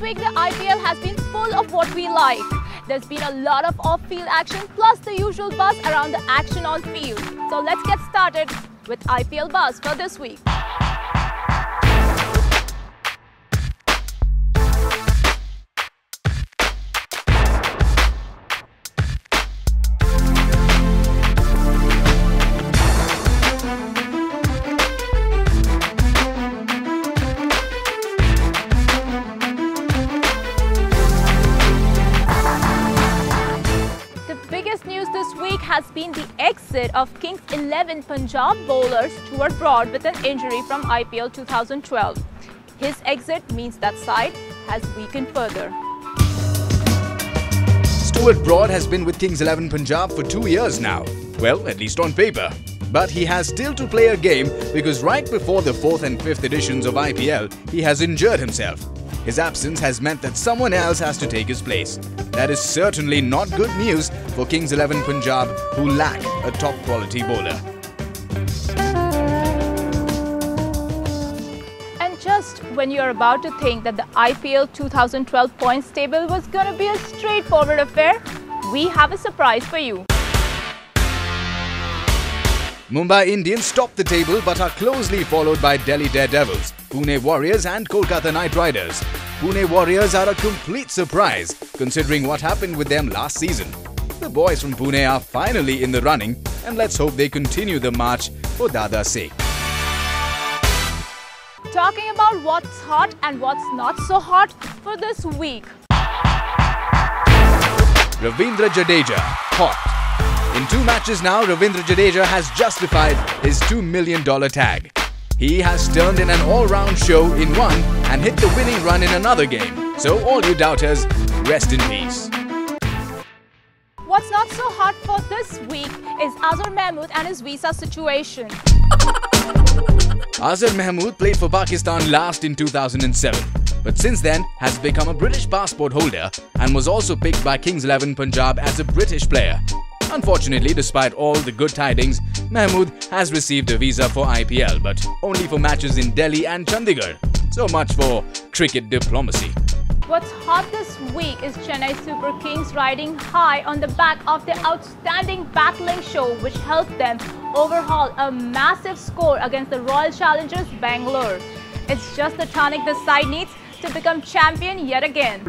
week, the IPL has been full of what we like. There's been a lot of off-field action plus the usual buzz around the action on field. So let's get started with IPL Buzz for this week. News this week has been the exit of Kings 11 Punjab bowler Stuart Broad with an injury from IPL 2012. His exit means that side has weakened further. Stuart Broad has been with Kings 11 Punjab for 2 years now. Well, at least on paper. But he has still to play a game because right before the 4th and 5th editions of IPL, he has injured himself. His absence has meant that someone else has to take his place. That is certainly not good news for Kings 11 Punjab, who lack a top-quality bowler. And just when you're about to think that the IPL 2012 points table was going to be a straightforward affair, we have a surprise for you. Mumbai Indians top the table but are closely followed by Delhi Daredevils, Pune Warriors and Kolkata Knight Riders. Pune Warriors are a complete surprise considering what happened with them last season. The boys from Pune are finally in the running and let's hope they continue the march for Dada's sake. Talking about what's hot and what's not so hot for this week. Ravindra Jadeja, hot. In 2 matches now, Ravindra Jadeja has justified his $2 million tag. He has turned in an all-round show in one and hit the winning run in another game. So all you doubters, rest in peace. What's not so hot for this week is Azhar Mahmood and his visa situation. Azhar Mahmood played for Pakistan last in 2007. But since then has become a British passport holder and was also picked by Kings 11 Punjab as a British player. Unfortunately, despite all the good tidings, Mahmood has received a visa for IPL, but only for matches in Delhi and Chandigarh. So much for cricket diplomacy. What's hot this week is Chennai Super Kings riding high on the back of their outstanding battling show, which helped them overhaul a massive score against the Royal Challengers Bangalore. It's just the tonic the side needs to become champion yet again.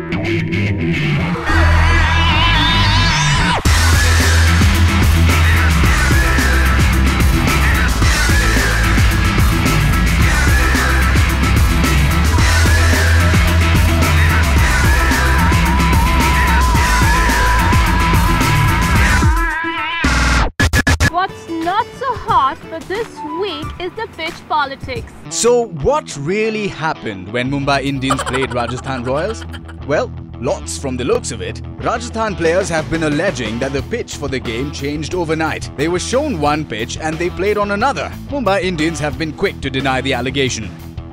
What's not so hot for this week is the pitch politics. So what really happened when Mumbai Indians played Rajasthan Royals? Well, lots from the looks of it. Rajasthan players have been alleging that the pitch for the game changed overnight. They were shown one pitch and they played on another. Mumbai Indians have been quick to deny the allegation.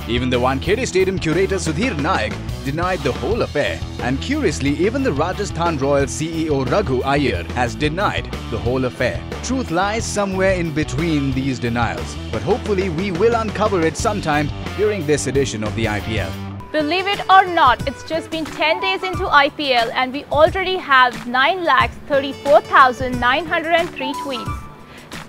Even the Wankhede Stadium curator Sudhir Naik denied the whole affair. And curiously, even the Rajasthan Royals CEO Raghu Iyer has denied the whole affair. Truth lies somewhere in between these denials. But hopefully we will uncover it sometime during this edition of the IPL. Believe it or not, it's just been 10 days into IPL and we already have 9,34,903 tweets.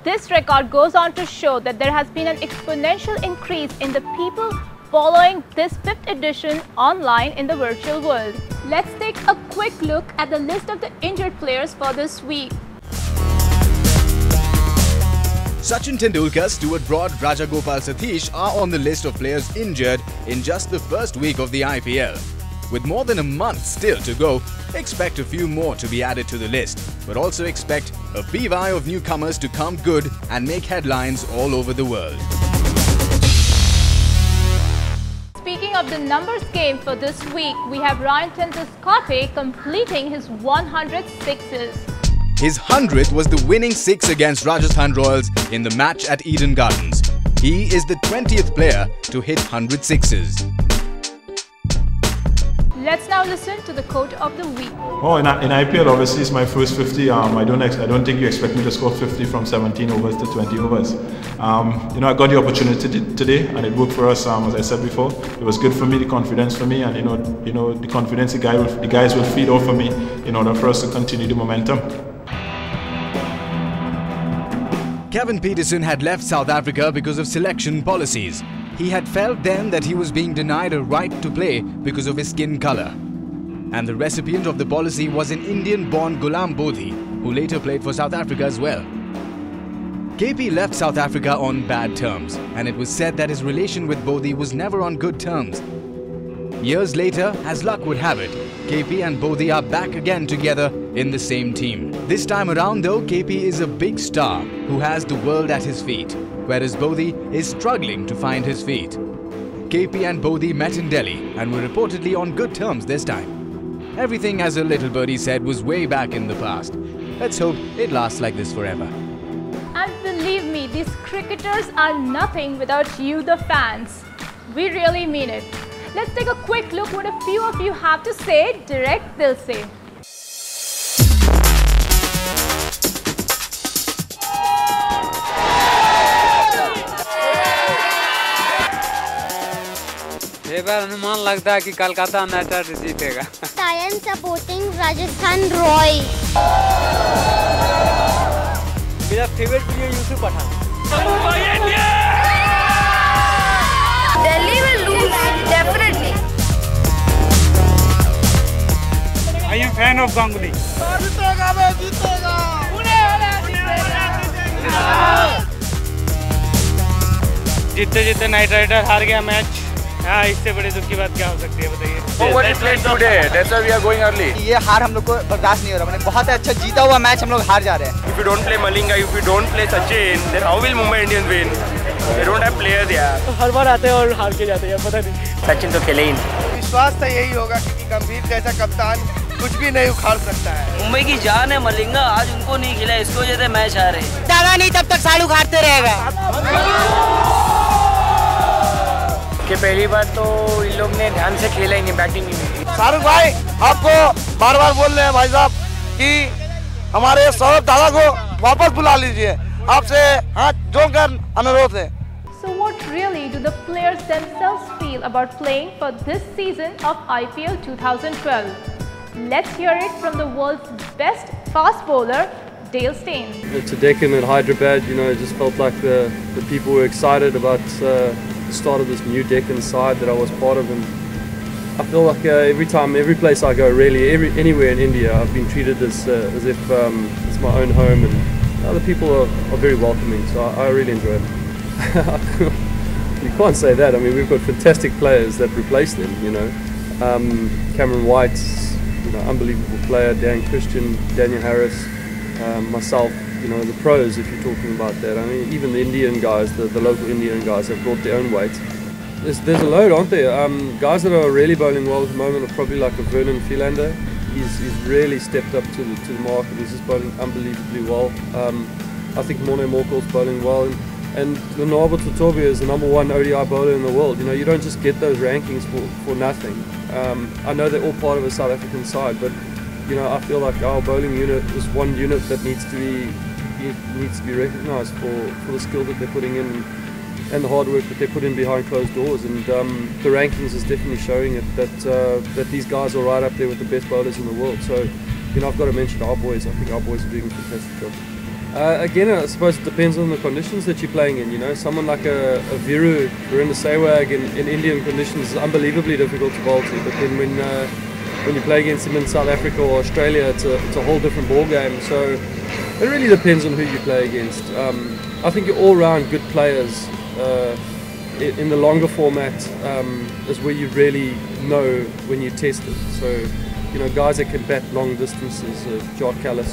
This record goes on to show that there has been an exponential increase in the people following this 5th edition online in the virtual world. Let's take a quick look at the list of the injured players for this week. Sachin Tendulkar, Stuart Broad, Rajagopal Satish are on the list of players injured in just the first week of the IPL. With more than a month still to go, expect a few more to be added to the list, but also expect a beeline of newcomers to come good and make headlines all over the world. Speaking of the numbers game for this week, we have Ryan Scotty completing his 100 sixes. His 100th was the winning 6 against Rajasthan Royals in the match at Eden Gardens. He is the 20th player to hit 100 sixes. Let's now listen to the quote of the week. Oh, in IPL, obviously, it's my first 50. I don't think you expect me to score 50 from 17 overs to 20 overs. I got the opportunity today, and it worked for us. As I said before, it was good for me, the confidence for me, and the confidence the guys will feed off of me in order for us to continue the momentum. Kevin Pietersen had left South Africa because of selection policies. He had felt then that he was being denied a right to play because of his skin colour. And the recipient of the policy was an Indian-born Ghulam Bodhi, who later played for South Africa as well. KP left South Africa on bad terms, and it was said that his relation with Bodhi was never on good terms. Years later, as luck would have it, KP and Bodhi are back again together in the same team. This time around though, KP is a big star who has the world at his feet, whereas Bodhi is struggling to find his feet. KP and Bodhi met in Delhi and were reportedly on good terms this time. Everything, as a little birdie said, was way back in the past. Let's hope it lasts like this forever. And believe me, these cricketers are nothing without you, the fans. We really mean it. Let's take a quick look what a few of you have to say. Direct Dil Se. ये बार अनुमान लगता है कि Kolkata Knight Riders जीतेगा। I am supporting Rajasthan Royals. मेरा favourite player Yusuf Pathan. Delhi will lose definitely. I am fan of Ganguly. जीतते जीतते night rider हार गया मैच। हाँ, इससे बड़ी दुख की बात क्या हो सकती है बताइए। What is played today? That's why we are going early. ये हार हम लोग को बर्दाश्त नहीं हो रहा। मैंने बहुत अच्छा जीता हुआ मैच हम लोग हार जा रहे हैं। If you don't play Malinga, if you don't play Sachin, then how will Mumbai Indians win? They don't have players यार। हर बार आते हैं और हार के जाते हैं, पता नहीं। सचिन तो खेले ही नहीं। विश्वास तो यही होगा क्योंकि गंभीर जैसा कप्तान कुछ भी नहीं उखाड़ सकता है। मुंबई की जान है मलिंगा, आज उनको नहीं खिला, इसको वजह से मैच हारे। दागा नहीं तब तक साल उखाड़ते रहेगा। कि पहली बार तो इन लोग ने ध्यान से खेला ही नहीं, बैटिंग ही नहीं। शाहरुख भाई आपको बार बार बोल रहे हैं भाई साहब कि हमारे सौरभ दादा को वापस बुला लीजिए। आपसे हाथ जोड़कर अनुरोध है। So what really do the players themselves feel about playing for this season of IPL 2012? Let's hear it from the world's best fast bowler, Dale Steyn. It's a decade in Hyderabad, it just felt like the people were excited about the start of this new Deccan side that I was part of, and I feel like every place I go, really, anywhere in India, I've been treated as if it's my own home, and the people are very welcoming, so I really enjoy it. You can't say that. I mean, we've got fantastic players that replace them, Cameron White's, unbelievable player, Dan Christian, Daniel Harris, myself, the pros, if you're talking about that. I mean, even the Indian guys, the local Indian guys have brought their own weight. There's a load, aren't there? Guys that are really bowling well at the moment are probably like a Vernon Philander. He's really stepped up to the mark, and he's just bowling unbelievably well. I think Morne Morkel's bowling well, and Lenabo Tutobia is the #1 ODI bowler in the world. You don't just get those rankings for nothing. I know they're all part of a South African side, but I feel like our bowling unit is one unit that needs to be recognised for the skill that they're putting in and the hard work that they put in behind closed doors. And the rankings is definitely showing it that these guys are right up there with the best bowlers in the world. So I've got to mention our boys. I think our boys are doing a fantastic job. Again, I suppose it depends on the conditions that you're playing in. Someone like a Viru Virendra Sehwag in Indian conditions is unbelievably difficult to bowl to. But then when you play against him in South Africa or Australia, it's a whole different ball game. So it really depends on who you play against. I think you're all-round good players. In the longer format is where you really know when you test it. So guys that can bat long distances, Jacques Kallis,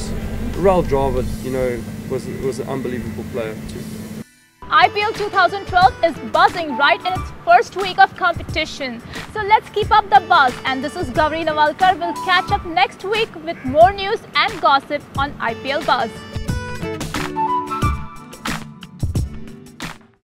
Rahul Dravid, was an unbelievable player too. IPL 2012 is buzzing right in its first week of competition. So let's keep up the buzz, and this is Gauri Nawalkar. We'll catch up next week with more news and gossip on IPL Buzz.